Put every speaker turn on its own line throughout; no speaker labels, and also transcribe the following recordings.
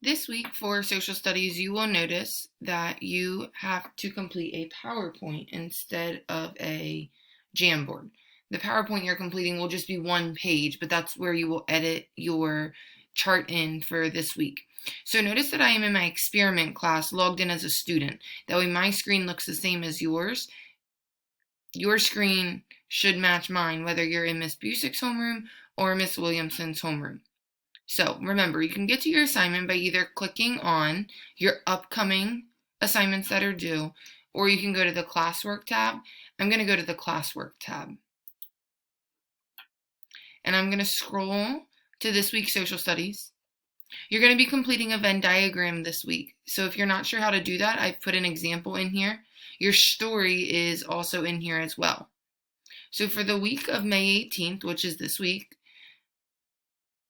This week for social studies, you will notice that you have to complete a PowerPoint instead of a Jamboard. The PowerPoint you're completing will just be one page, but that's where you will edit your chart in for this week. So notice that I am in my experiment class logged in as a student. That way my screen looks the same as yours. Your screen should match mine, whether you're in Miss Busick's homeroom or Miss Williamson's homeroom. So remember, you can get to your assignment by either clicking on your upcoming assignments that are due, or you can go to the classwork tab. I'm going to go to the classwork tab. And I'm going to scroll to this week's social studies. You're going to be completing a Venn diagram this week. So if you're not sure how to do that, I've put an example in here. Your story is also in here as well. So for the week of May 18th, which is this week,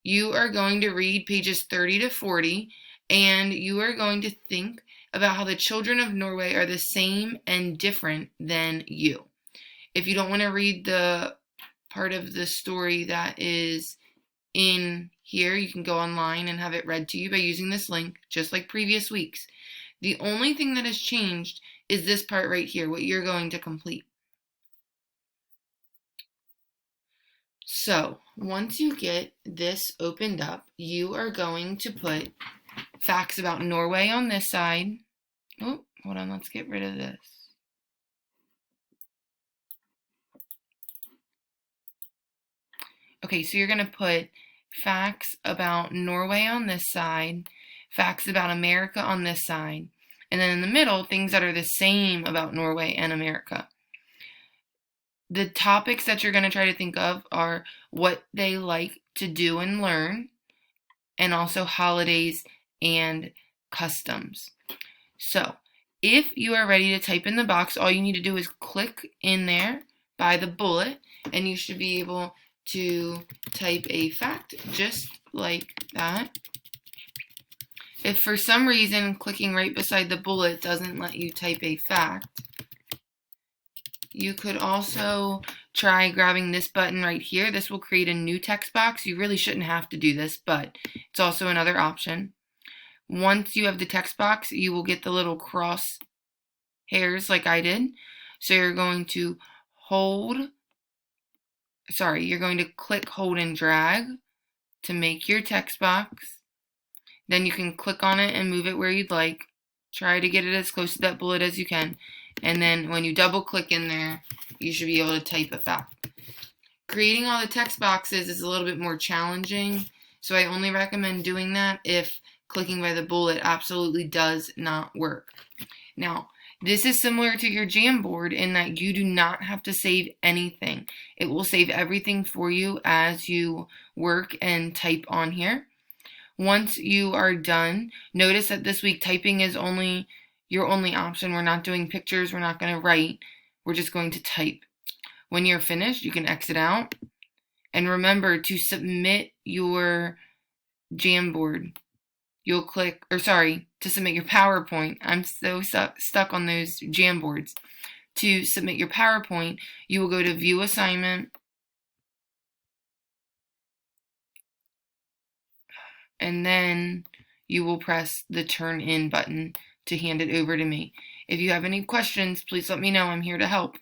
you are going to read pages 30 to 40, and you are going to think about how the children of Norway are the same and different than you. If you don't want to read the part of the story that is in here, you can go online and have it read to you by using this link, just like previous weeks. The only thing that has changed is this part right here, what you're going to complete. So once you get this opened up, you are going to put facts about Norway on this side. Oh, hold on, let's get rid of this. Okay, so you're going to put facts about Norway on this side, facts about America on this side, and then in the middle, things that are the same about Norway and America. The topics that you're going to try to think of are what they like to do and learn, and also holidays and customs. So if you are ready to type in the box, all you need to do is click in there by the bullet, and you should be able to type a fact just like that. If for some reason clicking right beside the bullet doesn't let you type a fact, you could also try grabbing this button right here. This will create a new text box. You really shouldn't have to do this, but it's also another option. Once you have the text box, you will get the little cross hairs like I did. So you're going to click, hold, and drag to make your text box. Then you can click on it and move it where you'd like. Try to get it as close to that bullet as you can. And then when you double click in there, you should be able to type a fact. Creating all the text boxes is a little bit more challenging, so I only recommend doing that if clicking by the bullet absolutely does not work. Now, this is similar to your Jamboard in that you do not have to save anything. It will save everything for you as you work and type on here. Once you are done, notice that this week typing is your only option. We're not doing pictures, we're not going to write, we're just going to type. When you're finished, you can exit out. And remember to submit your Jamboard. To submit your PowerPoint. I'm so stuck on those Jamboards. To submit your PowerPoint, you will go to View Assignment, and then you will press the Turn In button to hand it over to me. If you have any questions, please let me know. I'm here to help.